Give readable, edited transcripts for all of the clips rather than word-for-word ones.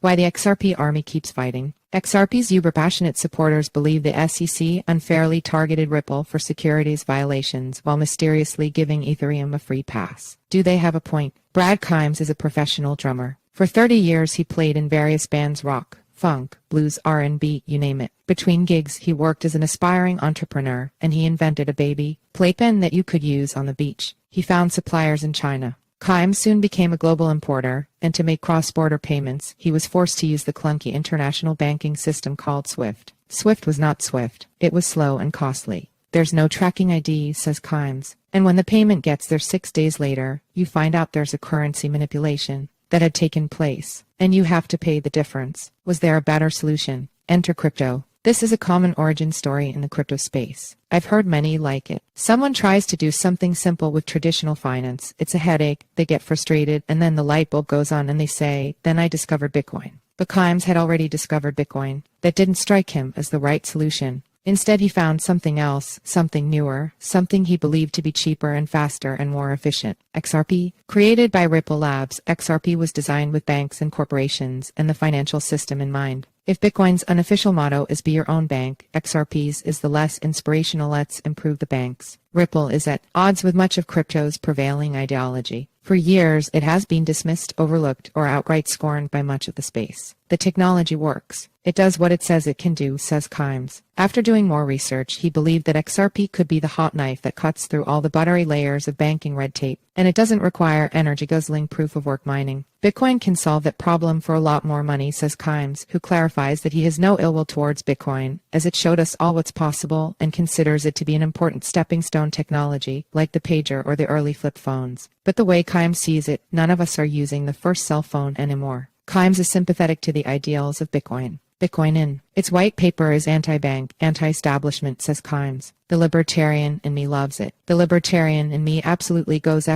Why the XRP army keeps fighting. XRP's uber-passionate supporters believe the SEC unfairly targeted Ripple for securities violations while mysteriously giving Ethereum a free pass. Do they have a point? Brad Kimes is a professional drummer. For 30 years he played in various bands: rock, funk, blues, R&B, you name it. Between gigs he worked as an aspiring entrepreneur, and he invented a baby playpen that you could use on the beach. He found suppliers in China. Kimes soon became a global importer, and to make cross-border payments, he was forced to use the clunky international banking system called SWIFT. SWIFT was not swift. It was slow and costly. There's no tracking ID, says Kimes, and when the payment gets there 6 days later, you find out there's a currency manipulation that had taken place, and you have to pay the difference. Was there a better solution? Enter crypto. This is a common origin story in the crypto space. I've heard many like it. Someone tries to do something simple with traditional finance. It's a headache, they get frustrated, and then the light bulb goes on and they say, then I discovered Bitcoin. But Kimes had already discovered Bitcoin. That didn't strike him as the right solution. Instead he found something else, something newer, something he believed to be cheaper and faster and more efficient. XRP. Created by Ripple Labs, XRP was designed with banks and corporations and the financial system in mind. If Bitcoin's unofficial motto is be your own bank, XRP's is the less inspirational let's improve the banks. Ripple is at odds with much of crypto's prevailing ideology. For years, it has been dismissed, overlooked, or outright scorned by much of the space. The technology works. It does what it says it can do, says Kimes. After doing more research, he believed that XRP could be the hot knife that cuts through all the buttery layers of banking red tape, and it doesn't require energy-guzzling proof-of-work mining. Bitcoin can solve that problem for a lot more money, says Kimes, who clarifies that he has no ill will towards Bitcoin, as it showed us all what's possible and considers it to be an important stepping stone technology, like the pager or the early flip phones. But the way Kimes sees it, none of us are using the first cell phone anymore. Kimes is sympathetic to the ideals of Bitcoin. Bitcoin in its white paper is anti-bank, anti-establishment, says Kimes. The libertarian in me loves it. The libertarian in me absolutely goes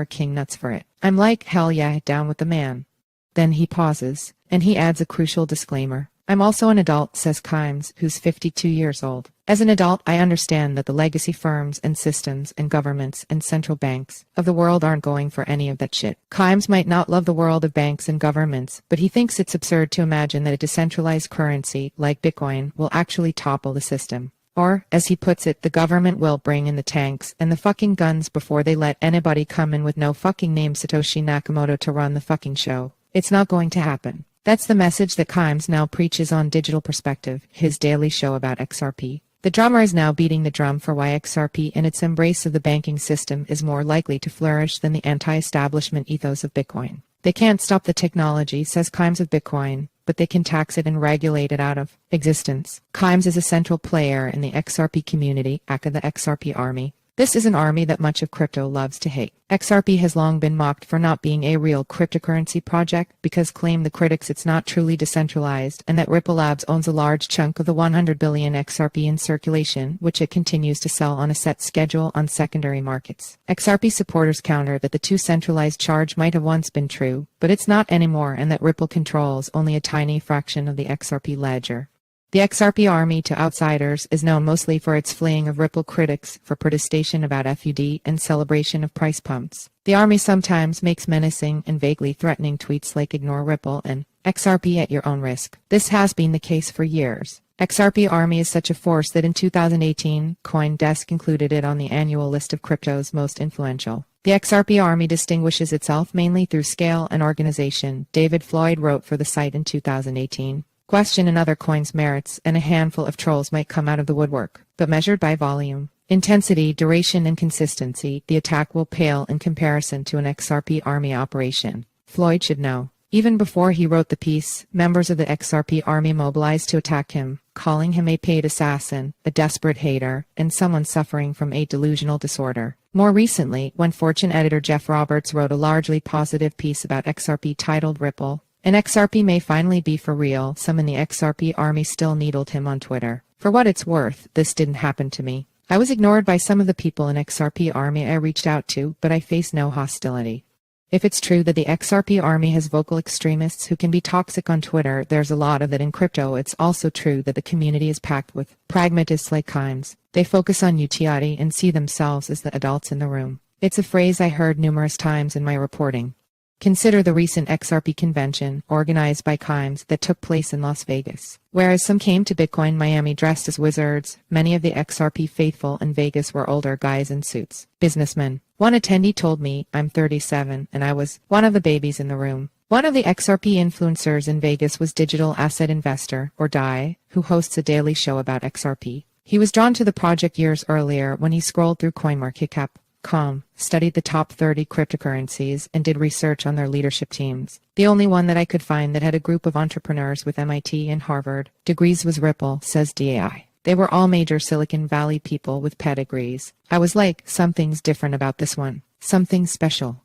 $King nuts for it. I'm like, hell yeah, down with the man. Then he pauses, and he adds a crucial disclaimer. I'm also an adult, says Kimes, who's 52 years old. As an adult, I understand that the legacy firms and systems and governments and central banks of the world aren't going for any of that shit. Kimes might not love the world of banks and governments, but he thinks it's absurd to imagine that a decentralized currency like Bitcoin will actually topple the system. Or, as he puts it, the government will bring in the tanks and the fucking guns before they let anybody come in with no fucking name Satoshi Nakamoto to run the fucking show. It's not going to happen. That's the message that Kimes now preaches on Digital Perspective, his daily show about XRP. The drummer is now beating the drum for why XRP and its embrace of the banking system is more likely to flourish than the anti-establishment ethos of Bitcoin. They can't stop the technology, says Kimes of Bitcoin, but they can tax it and regulate it out of existence. Kimes is a central player in the XRP community, aka the XRP army. This is an army that much of crypto loves to hate. XRP has long been mocked for not being a real cryptocurrency project because claim the critics it's not truly decentralized and that Ripple Labs owns a large chunk of the 100 billion XRP in circulation, which it continues to sell on a set schedule on secondary markets. XRP supporters counter that the too centralized charge might have once been true, but it's not anymore, and that Ripple controls only a tiny fraction of the XRP ledger. The XRP army, to outsiders, is known mostly for its fleeing of Ripple critics for protestation about FUD and celebration of price pumps. The army sometimes makes menacing and vaguely threatening tweets like ignore Ripple and XRP at your own risk. This has been the case for years. XRP army is such a force that in 2018, CoinDesk included it on the annual list of crypto's most influential. The XRP army distinguishes itself mainly through scale and organization, David Floyd wrote for the site in 2018. Question another coin's merits, and a handful of trolls might come out of the woodwork. But measured by volume, intensity, duration, and consistency, the attack will pale in comparison to an XRP army operation. Floyd should know. Even before he wrote the piece, members of the XRP army mobilized to attack him, calling him a paid assassin, a desperate hater, and someone suffering from a delusional disorder. More recently, when Fortune editor Jeff Roberts wrote a largely positive piece about XRP titled Ripple, and XRP may finally be for real, some in the XRP army still needled him on Twitter. For what it's worth, this didn't happen to me. I was ignored by some of the people in XRP army I reached out to, but I faced no hostility. If it's true that the XRP army has vocal extremists who can be toxic on Twitter, there's a lot of it in crypto. It's also true that the community is packed with pragmatists like Kimes. They focus on utility and see themselves as the adults in the room. It's a phrase I heard numerous times in my reporting. Consider the recent XRP convention organized by Kimes that took place in Las Vegas. Whereas some came to Bitcoin Miami dressed as wizards, many of the XRP faithful in Vegas were older guys in suits, businessmen. One attendee told me, "I'm 37 and I was one of the babies in the room." One of the XRP influencers in Vegas was Digital Asset Investor, or DAI, who hosts a daily show about XRP. He was drawn to the project years earlier when he scrolled through CoinMarketCap.com, studied the top 30 cryptocurrencies, and did research on their leadership teams. The only one that I could find that had a group of entrepreneurs with MIT and Harvard degrees was Ripple, says DAI. They were all major Silicon Valley people with pedigrees. I was like, something's different about this one. Something special.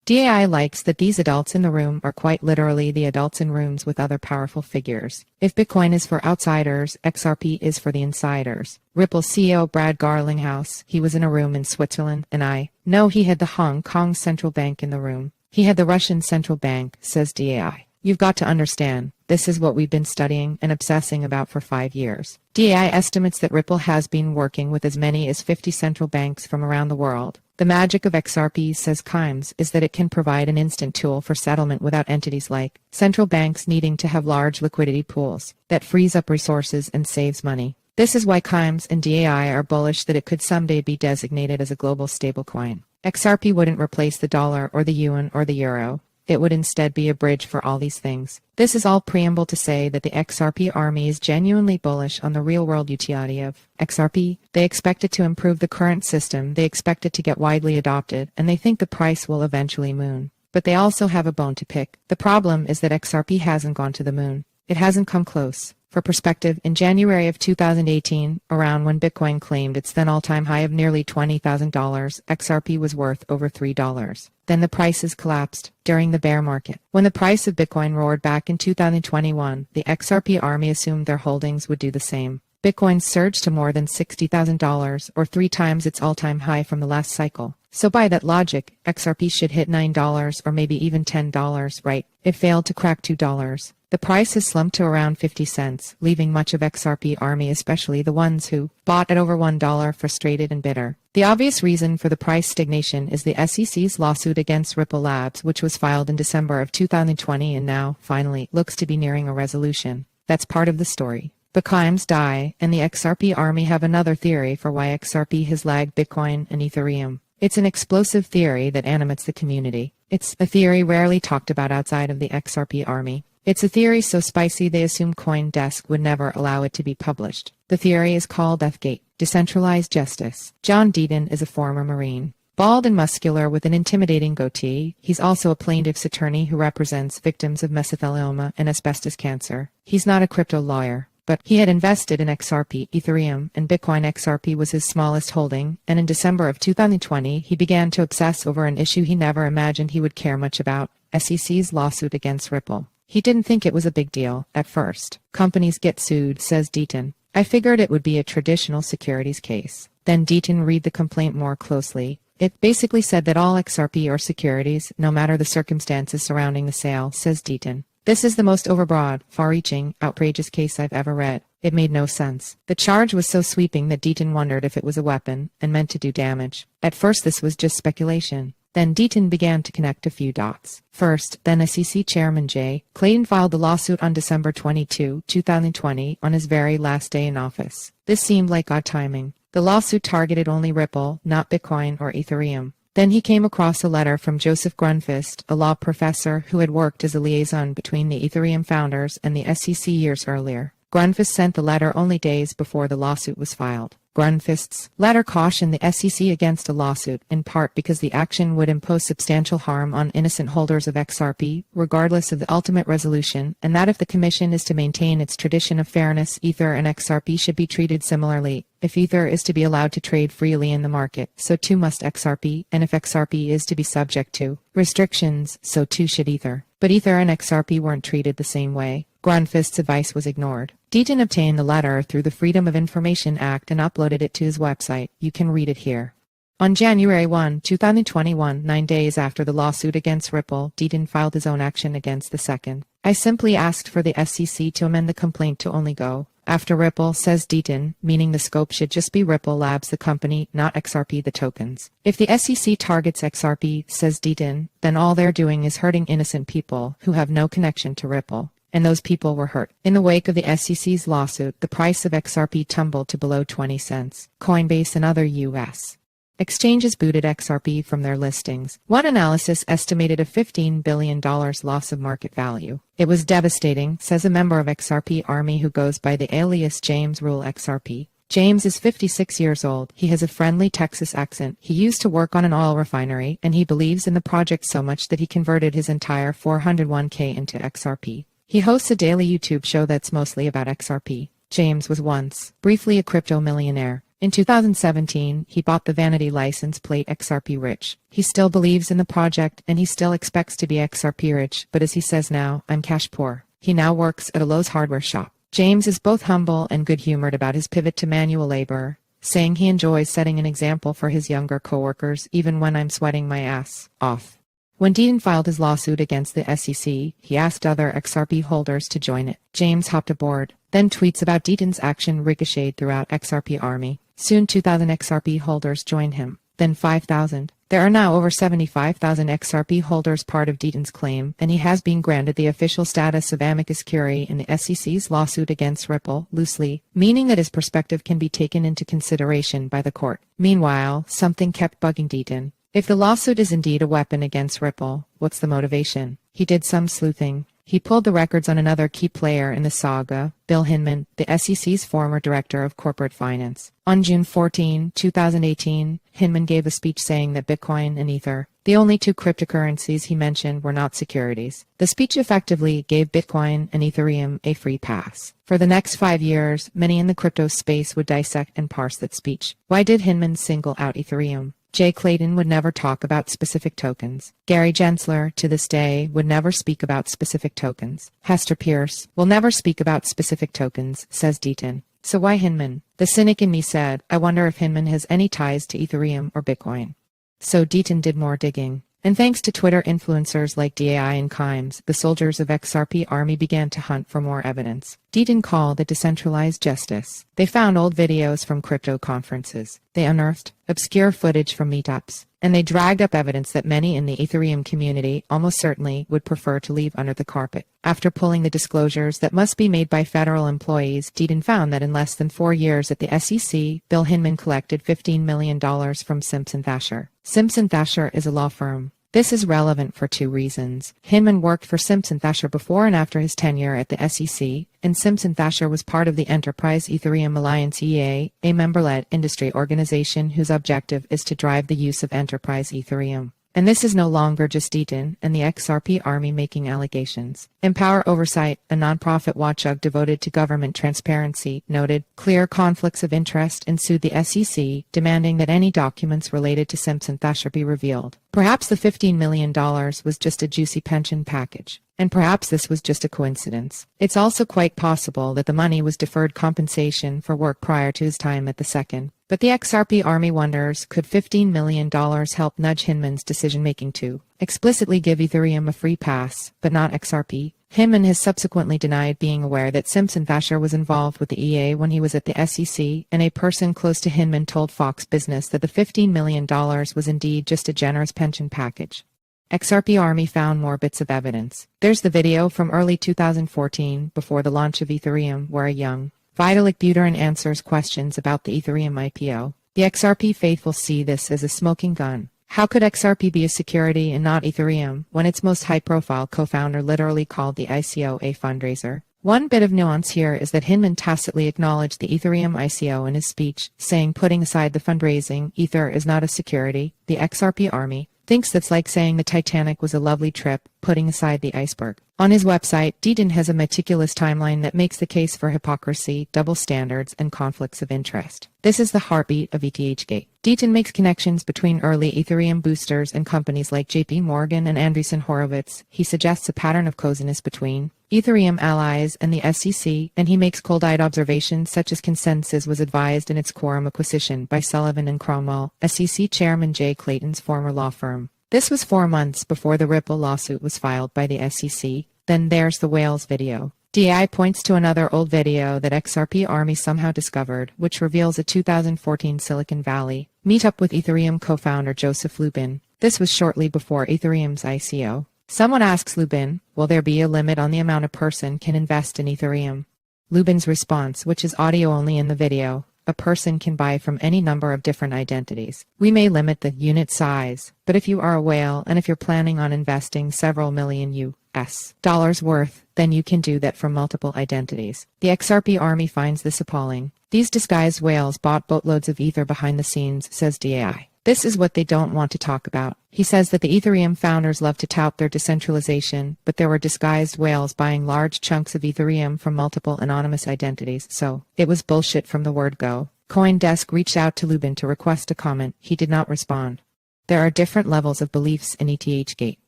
DAI likes that these adults in the room are quite literally the adults in rooms with other powerful figures. If Bitcoin is for outsiders, XRP is for the insiders. Ripple CEO Brad Garlinghouse, he was in a room in Switzerland, and I know he had the Hong Kong central bank in the room. He had the Russian central bank, says DAI. You've got to understand, this is what we've been studying and obsessing about for 5 years. DAI estimates that Ripple has been working with as many as 50 central banks from around the world. The magic of XRP, says Kimes, is that it can provide an instant tool for settlement without entities like central banks needing to have large liquidity pools. That frees up resources and saves money. This is why Kimes and DAI are bullish that it could someday be designated as a global stablecoin. XRP wouldn't replace the dollar or the yuan or the euro. It would instead be a bridge for all these things. This is all preamble to say that the XRP army is genuinely bullish on the real-world utility of XRP. They expect it to improve the current system, they expect it to get widely adopted, and they think the price will eventually moon. But they also have a bone to pick. The problem is that XRP hasn't gone to the moon. It hasn't come close. For perspective, in January of 2018, around when Bitcoin claimed its then all-time high of nearly $20,000, XRP was worth over $3. Then the prices collapsed during the bear market. When the price of Bitcoin roared back in 2021, the XRP army assumed their holdings would do the same. Bitcoin surged to more than $60,000, or 3 times its all-time high from the last cycle. So by that logic, XRP should hit $9 or maybe even $10, right? It failed to crack $2. The price has slumped to around 50 cents, leaving much of XRP army, especially the ones who bought at over $1, frustrated and bitter. The obvious reason for the price stagnation is the SEC's lawsuit against Ripple Labs, which was filed in December of 2020 and now, finally, looks to be nearing a resolution. That's part of the story. But Kimes, DAI, and the XRP army have another theory for why XRP has lagged Bitcoin and Ethereum. It's an explosive theory that animates the community. It's a theory rarely talked about outside of the XRP army. It's a theory so spicy they assume CoinDesk would never allow it to be published. The theory is called Deathgate, decentralized justice. John Deaton is a former Marine. Bald and muscular with an intimidating goatee, he's also a plaintiff's attorney who represents victims of mesothelioma and asbestos cancer. He's not a crypto lawyer, but he had invested in XRP, Ethereum, and Bitcoin. XRP was his smallest holding, and in December of 2020, he began to obsess over an issue he never imagined he would care much about, SEC's lawsuit against Ripple. He didn't think it was a big deal at first. Companies get sued, says Deaton. I figured it would be a traditional securities case. Then Deaton read the complaint more closely. It basically said that all XRP are securities, no matter the circumstances surrounding the sale, says Deaton. This is the most overbroad, far-reaching, outrageous case I've ever read. It made no sense. The charge was so sweeping that Deaton wondered if it was a weapon and meant to do damage. At first this was just speculation. Then Deaton began to connect a few dots. First, then SEC Chairman Jay Clayton filed the lawsuit on December 22, 2020, on his very last day in office. This seemed like odd timing. The lawsuit targeted only Ripple, not Bitcoin or Ethereum. Then he came across a letter from Joseph Grunfist, a law professor who had worked as a liaison between the Ethereum founders and the SEC years earlier. Grunfist sent the letter only days before the lawsuit was filed. Grunfist's letter cautioned the SEC against a lawsuit, in part because the action would impose substantial harm on innocent holders of XRP, regardless of the ultimate resolution, and that if the Commission is to maintain its tradition of fairness, Ether and XRP should be treated similarly. If Ether is to be allowed to trade freely in the market, so too must XRP, and if XRP is to be subject to restrictions, so too should Ether. But Ether and XRP weren't treated the same way. Grunfist's advice was ignored. Deaton obtained the letter through the Freedom of Information Act and uploaded it to his website. You can read it here. On January 1, 2021, 9 days after the lawsuit against Ripple, Deaton filed his own action against the second. I simply asked for the SEC to amend the complaint to only go after Ripple, says Deaton, meaning the scope should just be Ripple Labs the company, not XRP the tokens. If the SEC targets XRP, says Deaton, then all they're doing is hurting innocent people who have no connection to Ripple. And those people were hurt. In the wake of the SEC's lawsuit, the price of XRP tumbled to below 20 cents. Coinbase and other U.S. exchanges booted XRP from their listings. One analysis estimated a $15 billion loss of market value. It was devastating, says a member of XRP Army who goes by the alias James Rule XRP. James is 56 years old. He has a friendly Texas accent. He used to work on an oil refinery, and he believes in the project so much that he converted his entire 401k into XRP. He hosts a daily YouTube show that's mostly about XRP. James was once, briefly, a crypto millionaire. In 2017, he bought the vanity license plate XRP Rich. He still believes in the project, and he still expects to be XRP rich, but as he says now, I'm cash poor. He now works at a Lowe's hardware shop. James is both humble and good-humored about his pivot to manual labor, saying he enjoys setting an example for his younger coworkers, even when I'm sweating my ass off. When Deaton filed his lawsuit against the SEC, he asked other XRP holders to join it. James hopped aboard. Then tweets about Deaton's action ricocheted throughout XRP Army. Soon 2,000 XRP holders joined him. Then 5,000. There are now over 75,000 XRP holders part of Deaton's claim, and he has been granted the official status of amicus curiae in the SEC's lawsuit against Ripple, loosely, meaning that his perspective can be taken into consideration by the court. Meanwhile, something kept bugging Deaton. If the lawsuit is indeed a weapon against Ripple, what's the motivation? He did some sleuthing. He pulled the records on another key player in the saga, Bill Hinman, the SEC's former director of corporate finance. On June 14, 2018, Hinman gave a speech saying that Bitcoin and Ether, the only two cryptocurrencies he mentioned, were not securities. The speech effectively gave Bitcoin and Ethereum a free pass. For the next 5 years, many in the crypto space would dissect and parse that speech. Why did Hinman single out Ethereum? Jay Clayton would never talk about specific tokens. Gary Gensler, to this day, would never speak about specific tokens. Hester Pierce will never speak about specific tokens, says Deaton. So why Hinman? The cynic in me said, I wonder if Hinman has any ties to Ethereum or Bitcoin. So Deaton did more digging. And thanks to Twitter influencers like DAI and Kimes, the soldiers of XRP Army began to hunt for more evidence. Deaton called it decentralized justice. They found old videos from crypto conferences. They unearthed obscure footage from meetups. And they dragged up evidence that many in the Ethereum community almost certainly would prefer to leave under the carpet. After pulling the disclosures that must be made by federal employees, Deaton found that in less than 4 years at the SEC, Bill Hinman collected $15 million from Simpson Thacher. Simpson Thacher is a law firm. This is relevant for two reasons. Hinman worked for Simpson Thacher before and after his tenure at the SEC, and Simpson Thacher was part of the Enterprise Ethereum Alliance EA, a member-led industry organization whose objective is to drive the use of enterprise Ethereum. And this is no longer just Deaton and the XRP Army making allegations. Empower Oversight, a nonprofit watchdog devoted to government transparency, noted clear conflicts of interest and sued the SEC, demanding that any documents related to Simpson Thacher be revealed. Perhaps the $15 million was just a juicy pension package. And perhaps this was just a coincidence. It's also quite possible that the money was deferred compensation for work prior to his time at the second. But the XRP Army wonders, could $15 million help nudge Hinman's decision-making to explicitly give Ethereum a free pass, but not XRP? Hinman has subsequently denied being aware that Simpson Thacher was involved with the EA when he was at the SEC, and a person close to Hinman told Fox Business that the $15 million was indeed just a generous pension package. XRP Army found more bits of evidence. There's the video from early 2014, before the launch of Ethereum, where a young Vitalik Buterin answers questions about the Ethereum IPO. The XRP faithful see this as a smoking gun. How could XRP be a security and not Ethereum, when its most high-profile co-founder literally called the ICO a fundraiser? One bit of nuance here is that Hinman tacitly acknowledged the Ethereum ICO in his speech, saying putting aside the fundraising, Ether is not a security. The XRP Army thinks that's like saying the Titanic was a lovely trip, putting aside the iceberg. On his website, Deaton has a meticulous timeline that makes the case for hypocrisy, double standards, and conflicts of interest. This is the heartbeat of ETHgate. Deaton makes connections between early Ethereum boosters and companies like JP Morgan and Andreessen Horowitz. He suggests a pattern of coziness between Ethereum allies and the SEC, and he makes cold-eyed observations such as consensus was advised in its quorum acquisition by Sullivan and Cromwell, SEC Chairman Jay Clayton's former law firm. This was 4 months before the Ripple lawsuit was filed by the SEC. Then there's the whales video. DI points to another old video that XRP Army somehow discovered, which reveals a 2014 Silicon Valley meetup with Ethereum co-founder Joseph Lubin. This was shortly before Ethereum's ICO. Someone asks Lubin, will there be a limit on the amount a person can invest in Ethereum? Lubin's response, which is audio only in the video, a person can buy from any number of different identities. We may limit the unit size, but if you are a whale and if you're planning on investing several million US dollars worth, then you can do that from multiple identities. The XRP Army finds this appalling. These disguised whales bought boatloads of Ether behind the scenes, says DAI. This is what they don't want to talk about. He says that the Ethereum founders love to tout their decentralization, but there were disguised whales buying large chunks of Ethereum from multiple anonymous identities, so it was bullshit from the word go. CoinDesk reached out to Lubin to request a comment. He did not respond. There are different levels of beliefs in ETHgate.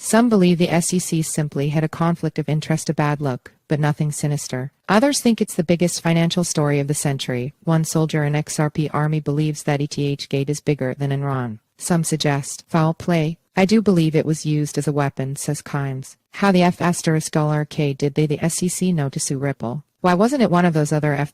Some believe the SEC simply had a conflict of interest, a bad look, but nothing sinister. Others think it's the biggest financial story of the century. One soldier in XRP Army believes that ETHgate is bigger than Enron. Some suggest foul play. I do believe it was used as a weapon, says Kimes. How the $K did they the SEC know to sue Ripple? Why wasn't it one of those other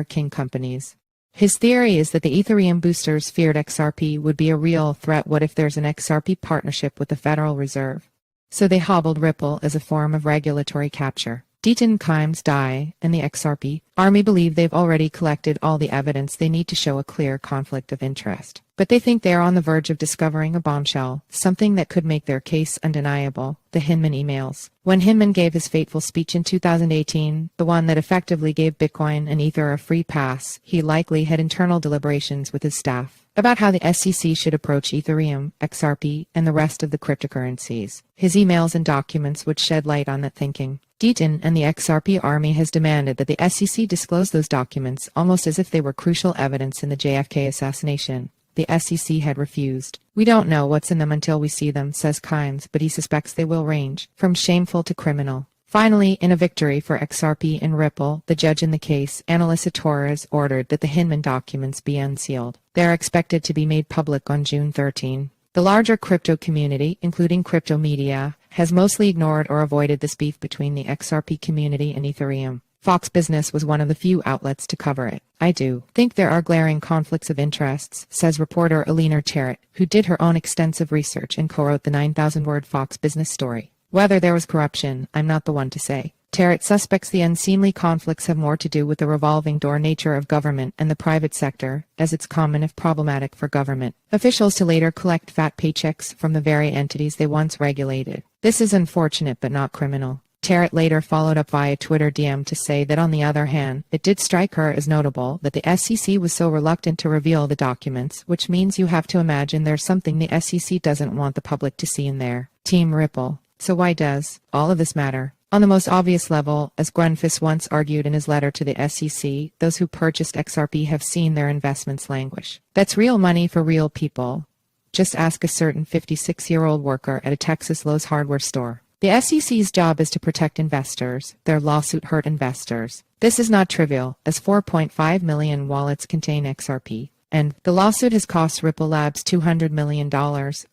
$King companies? His theory is that the Ethereum boosters feared XRP would be a real threat. What if there's an XRP partnership with the Federal Reserve? So they hobbled Ripple as a form of regulatory capture. Deaton, Kimes, Dai, and the XRP Army believe they've already collected all the evidence they need to show a clear conflict of interest. But they think they are on the verge of discovering a bombshell, something that could make their case undeniable. The Hinman emails. When Hinman gave his fateful speech in 2018, the one that effectively gave Bitcoin and Ether a free pass, he likely had internal deliberations with his staff about how the SEC should approach Ethereum, XRP, and the rest of the cryptocurrencies. His emails and documents would shed light on that thinking. Deaton and the XRP Army has demanded that the SEC disclose those documents, almost as if they were crucial evidence in the JFK assassination. The SEC had refused. We don't know what's in them until we see them, says Kimes, but he suspects they will range from shameful to criminal. Finally, in a victory for XRP and Ripple, the judge in the case, Analisa Torres, ordered that the Hinman documents be unsealed. They are expected to be made public on June 13. The larger crypto community, including crypto media, has mostly ignored or avoided this beef between the XRP community and Ethereum. Fox Business was one of the few outlets to cover it. I do think there are glaring conflicts of interests, says reporter Alina Terrett, who did her own extensive research and co-wrote the 9,000-word Fox Business story. Whether there was corruption, I'm not the one to say. Terrett suspects the unseemly conflicts have more to do with the revolving door nature of government and the private sector, as it's common if problematic for government officials to later collect fat paychecks from the very entities they once regulated. This is unfortunate but not criminal. Terrett later followed up via Twitter DM to say that on the other hand, it did strike her as notable that the SEC was so reluctant to reveal the documents, which means you have to imagine there's something the SEC doesn't want the public to see in there. Team Ripple. So why does all of this matter? On the most obvious level, as Grunfus once argued in his letter to the SEC, those who purchased XRP have seen their investments languish. That's real money for real people. Just ask a certain 56-year-old worker at a Texas Lowe's hardware store. The SEC's job is to protect investors. Their lawsuit hurt investors. This is not trivial, as 4.5 million wallets contain XRP. And the lawsuit has cost Ripple Labs $200 million,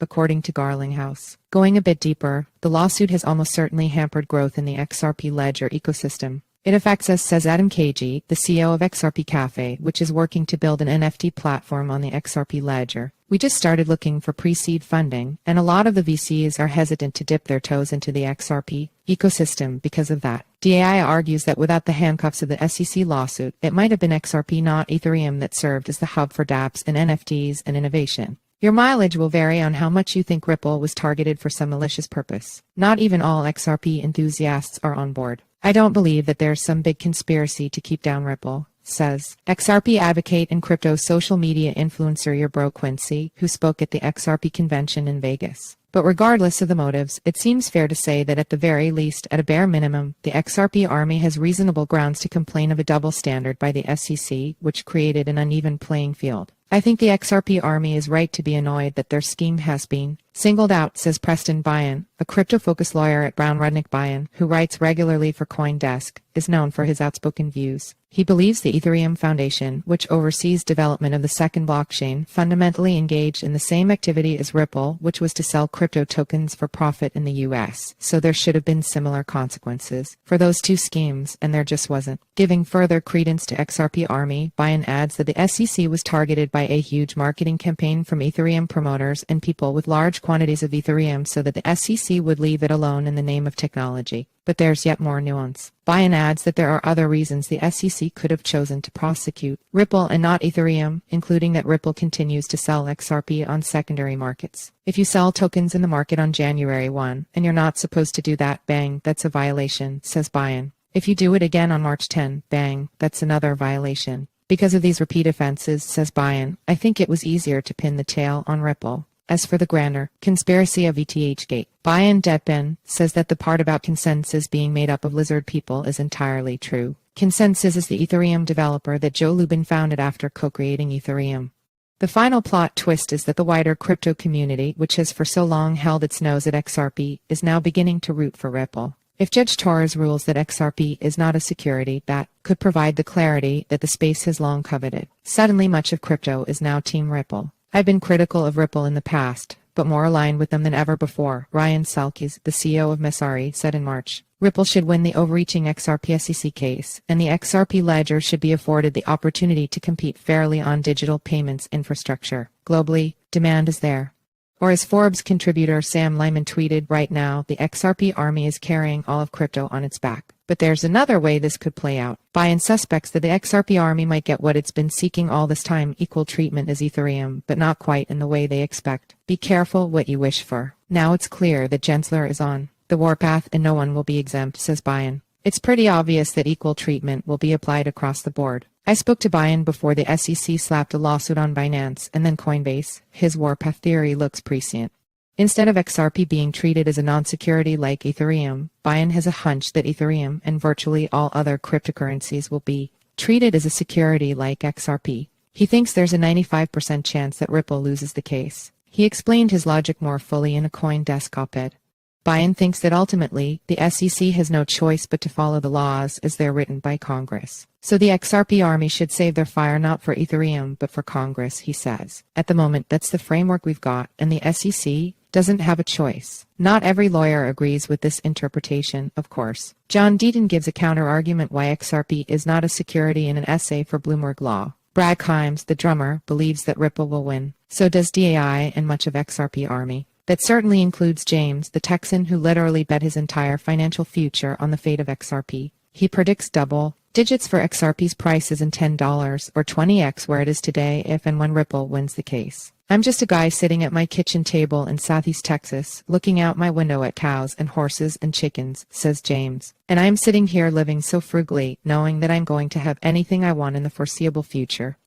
according to Garlinghouse. Going a bit deeper, the lawsuit has almost certainly hampered growth in the XRP ledger ecosystem. It affects us, says Adam Kagi, the CEO of XRP Cafe, which is working to build an NFT platform on the XRP ledger. We just started looking for pre-seed funding, and a lot of the VCs are hesitant to dip their toes into the XRP ecosystem because of that. DAI argues that without the handcuffs of the SEC lawsuit, it might have been XRP, not Ethereum, that served as the hub for dApps and NFTs and innovation. Your mileage will vary on how much you think Ripple was targeted for some malicious purpose. Not even all XRP enthusiasts are on board. I don't believe that there's some big conspiracy to keep down Ripple, says XRP advocate and crypto social media influencer your bro Quincy, who spoke at the XRP convention in Vegas. But regardless of the motives, it seems fair to say that at the very least, at a bare minimum, the XRP Army has reasonable grounds to complain of a double standard by the SEC, which created an uneven playing field. I think the XRP army is right to be annoyed that their scheme has been singled out, says Preston Byan, a crypto-focused lawyer at Brown Rudnick Byan, who writes regularly for CoinDesk, is known for his outspoken views. He believes the Ethereum Foundation, which oversees development of the second blockchain, fundamentally engaged in the same activity as Ripple, which was to sell crypto tokens for profit in the US, so there should have been similar consequences for those two schemes, and there just wasn't. Giving further credence to XRP Army, Byan adds that the SEC was targeted by a huge marketing campaign from Ethereum promoters and people with large quantities of Ethereum so that the SEC would leave it alone in the name of technology. But there's yet more nuance. Byan adds that there are other reasons the SEC could have chosen to prosecute Ripple and not Ethereum, including that Ripple continues to sell XRP on secondary markets. If you sell tokens in the market on January 1, and you're not supposed to do that, bang, that's a violation, says Byan. If you do it again on March 10, bang, that's another violation. Because of these repeat offenses, says Byan, I think it was easier to pin the tail on Ripple. As for the grander conspiracy of ETHgate, Byan Deadpen says that the part about Consensus being made up of lizard people is entirely true. Consensus is the Ethereum developer that Joe Lubin founded after co-creating Ethereum. The final plot twist is that the wider crypto community, which has for so long held its nose at XRP, is now beginning to root for Ripple. If Judge Torres rules that XRP is not a security, that could provide the clarity that the space has long coveted. Suddenly much of crypto is now Team Ripple. I've been critical of Ripple in the past, but more aligned with them than ever before, Ryan Selkis, the CEO of Messari, said in March. Ripple should win the overreaching XRP SEC case, and the XRP ledger should be afforded the opportunity to compete fairly on digital payments infrastructure. Globally, demand is there. Or as Forbes contributor Sam Lyman tweeted, right now, the XRP army is carrying all of crypto on its back. But there's another way this could play out. Byan suspects that the XRP army might get what it's been seeking all this time, equal treatment as Ethereum, but not quite in the way they expect. Be careful what you wish for. Now it's clear that Gensler is on the warpath and no one will be exempt, says Byan. It's pretty obvious that equal treatment will be applied across the board. I spoke to Byan before the SEC slapped a lawsuit on Binance and then Coinbase. His warpath theory looks prescient. Instead of XRP being treated as a non-security like Ethereum, Byan has a hunch that Ethereum and virtually all other cryptocurrencies will be treated as a security like XRP. He thinks there's a 95% chance that Ripple loses the case. He explained his logic more fully in a CoinDesk op-ed. Byan thinks that ultimately, the SEC has no choice but to follow the laws as they're written by Congress. So the XRP army should save their fire not for Ethereum but for Congress, he says. At the moment, that's the framework we've got, and the SEC doesn't have a choice. Not every lawyer agrees with this interpretation, of course. John Deaton gives a counter-argument why XRP is not a security in an essay for Bloomberg Law. Brad Kimes, the drummer, believes that Ripple will win. So does DAI and much of XRP army. That certainly includes James, the Texan who literally bet his entire financial future on the fate of XRP. He predicts double digits for XRP's prices in $10 or 20x where it is today if and when Ripple wins the case. I'm just a guy sitting at my kitchen table in Southeast Texas, looking out my window at cows and horses and chickens, says James. And I'm sitting here living so frugally, knowing that I'm going to have anything I want in the foreseeable future.